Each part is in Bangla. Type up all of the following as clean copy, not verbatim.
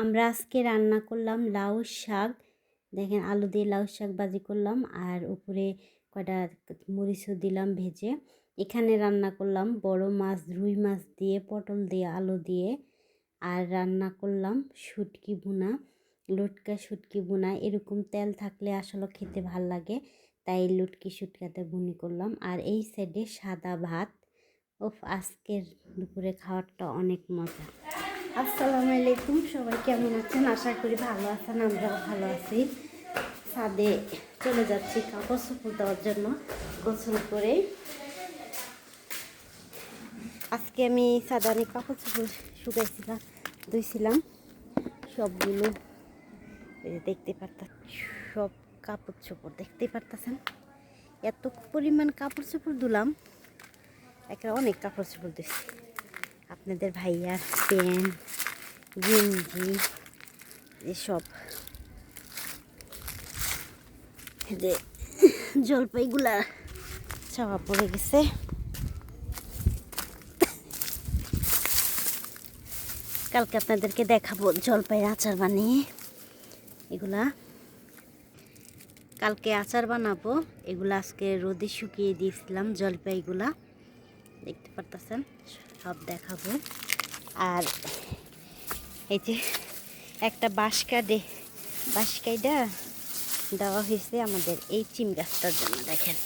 আমরা আজকে রান্না করলাম লাউ শাক। দেখেন আলু দিয়ে লাউ শাক ভাজি করলাম আর উপরে কয়টা মরিচও দিলাম ভেজে। এখানে রান্না করলাম বড় মাছ, রুই মাছ দিয়ে, পটল দিয়ে, আলু দিয়ে। আর রান্না করলাম শুটকি ভুনা, লটকা শুটকি ভুনা। এরকম তেল থাকলে আসলে খেতে ভাল লাগে, তাই লটকি শুটকাতে ভুনি করলাম। আর এই সাইডে সাদা ভাত। ওফ, আজকের দুপুরে খাওয়ারটা অনেক মজা। আসসালামু আলাইকুম, সবাই কেমন আছেন? আশা করি ভালো আছেন, আমরাও ভালো আছি। ছাদে চলে যাচ্ছি কাপড় চোপড় দেওয়ার জন্য গোসল করে। আজকে আমি ছাদে অনেক কাপড় চোপড় শুকাইছিলাম, ধুইছিলাম সবগুলো। দেখতে পারতেন সব কাপড় চোপড় দেখতে পারতেছেন। এত পরিমাণ কাপড় চোপড় ধুলাম, একটা অনেক কাপড় চোপড় ধুইছি। আপনাদের ভাইয়ার প্যান্ট, গেঞ্জি এসব, যে জলপাইগুলা ছাওয়া পড়ে গেছে। কালকে আপনাদেরকে দেখাবো জলপাইয়ের আচার বানিয়ে। এগুলা কালকে আচার বানাবো। এগুলা আজকে রোদে শুকিয়ে দিয়েছিলাম জলপাইগুলা, দেখতে পারতেছেন, সব দেখাবো। আর এই যে একটা বাঁশ কাইডা দেওয়া হয়েছে আমাদের এই চিম গাছটার জন্য। দেখেন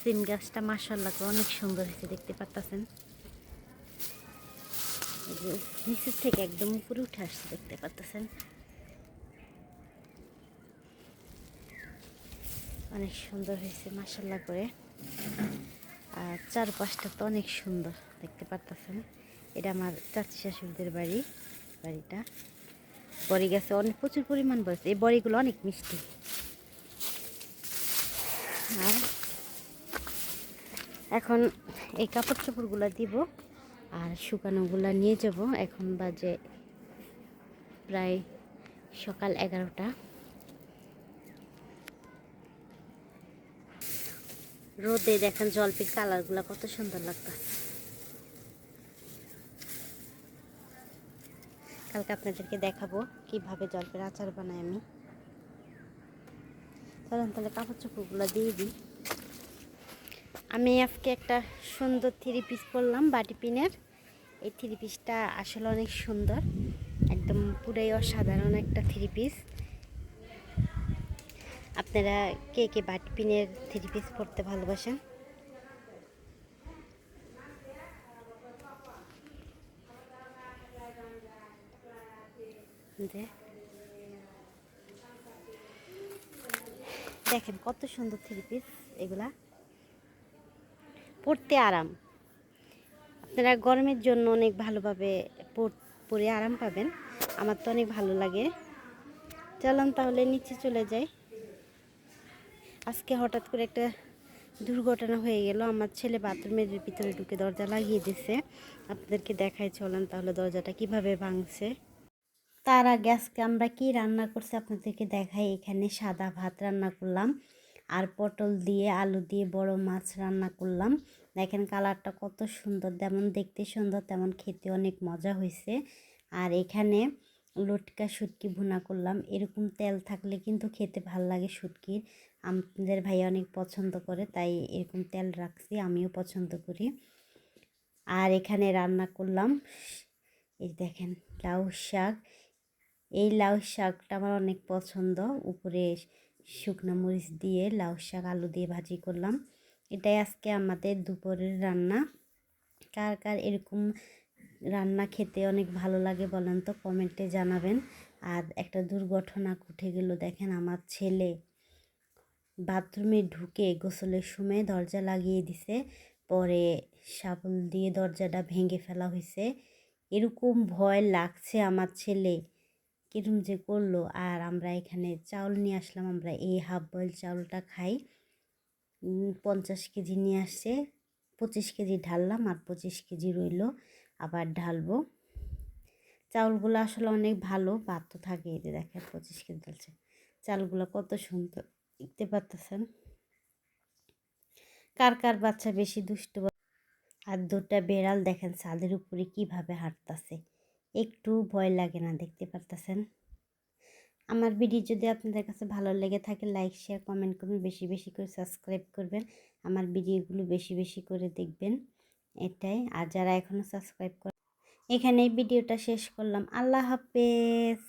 চিম গাছটা মাশাআল্লাহ অনেক সুন্দর হয়েছে, দেখতে পারতেছেন। এই যে নিচের থেকে একদম উপরে উঠে আসছে, দেখতে পারতেছেন। অনেক সুন্দর হয়েছে মাশাআল্লাহ করে। আর চারপাশটা তো অনেক সুন্দর, দেখতে পারতেছেন। এটা আমার চাচি শাশুড়িদের বাড়িটা। বড়ি গাছে অনেক প্রচুর পরিমাণ বড়ি, এই বড়িগুলো অনেক মিষ্টি। আর এখন এই কাপড় চোপড়গুলো দিব আর শুকানোগুলো নিয়ে যাব। এখন বাজে প্রায় সকাল 11টা। রোদে দেখেন জলপির কালারগুলো কত সুন্দর লাগতেছে। কালকে আপনাদেরকে দেখাবো কিভাবে জলপির আচার বানাই আমি। চলেন তাহলে কাপড় চোপড়গুলো দিয়ে দিই। আমি আজকে একটা সুন্দর 3 পিস পরলাম বাটি পিনের। এই 3 পিসটা আসলে অনেক সুন্দর, একদম পুরাই অসাধারণ একটা 3 পিস। আপনারা কে কে বাটি পিনের 3 পিস পরতে ভালোবাসেন? দেখেন কত সুন্দর 3 পিস। এগুলা পরতে আরাম, আপনারা গরমের জন্য অনেক ভালোভাবে পরে আরাম পাবেন। আমার তো অনেক ভালো লাগে। চলুন তাহলে নিচে চলে যাই। আজকে হঠাৎ করে একটা দুর্ঘটনা হয়ে গেল। আমার ছেলে বাথরুমের ভিতরে ঢুকে দরজা লাগিয়ে দিয়েছে। আপনাদেরকে দেখাই, চলেন তাহলে দরজাটা কিভাবে ভাঙছে। তার আগে আজকে আমরা কি রান্না করছি আপনাদেরকে দেখাই। এখানে সাদা ভাত রান্না করলাম আর পটল দিয়ে, আলু দিয়ে বড় মাছ রান্না করলাম। দেখেন কালারটা কত সুন্দর, যেমন দেখতে সুন্দর তেমন খেতে অনেক মজা হয়েছে। আর এখানে লটকা শুটকি ভুনা করলাম। এরকম তেল থাকলে কিন্তু খেতে ভাল লাগে শুটকির। আমাদের ভাই অনেক পছন্দ করে, তাই এরকম তেল রাখছি, আমিও পছন্দ করি। আর এখানে রান্না করলাম, এই দেখেন লাউ শাক। এই লাউ শাকটা আমার অনেক পছন্দ। উপরে শুকনো মরিচ দিয়ে লাউ শাক আলু দিয়ে ভাজি করলাম। এটাই আজকে আমাদের দুপুরের রান্না। কার কার এরকম রান্না খেতে অনেক ভালো লাগে বলেন তো, কমেন্টে জানাবেন। আর একটা দুর্ঘটনা ঘটে গেল, দেখেন আমার ছেলে বাথরুমে ঢুকে গোসলের সময় দরজা লাগিয়ে দিছে, পরে শাবল দিয়ে দরজাটা ভেঙে ফেলা হয়েছে। এরকম ভয় লাগছে আমার ছেলে কিরম যে করলো। আর আমরা এখানে চাউল নিয়ে আসলাম, আমরা এই হাফ বয়েল চাউলটা খাই। 50 কেজি নিয়ে আসছে, 25 কেজি ঢাললাম আর 25 কেজি রইল, আবার ঢালবো। চাউলগুলো আসলে অনেক ভালো, ভাত তো থাকে। এই যে দেখেন 25 কেজি ঢালছে। চালগুলো কত সুন্দর, দেখতে পাচ্ছেন। কার কার বাচ্চা বেশি দুষ্টু। আর দুটা বেড়াল দেখেন ছাদের উপরে কিভাবে হাঁটতেছে, একটু ভয় লাগে না, দেখতে পারতেছেন। আমার ভিডিও যদি আপনাদের কাছে ভালো লেগে থাকে লাইক শেয়ার কমেন্ট করবেন, বেশি বেশি করে সাবস্ক্রাইব করবেন, আমার ভিডিওগুলো বেশি বেশি করে দেখবেন, এটাই। আর যারা এখনও সাবস্ক্রাইব করে, এখানেই ভিডিওটা শেষ করলাম। আল্লাহ হাফেজ।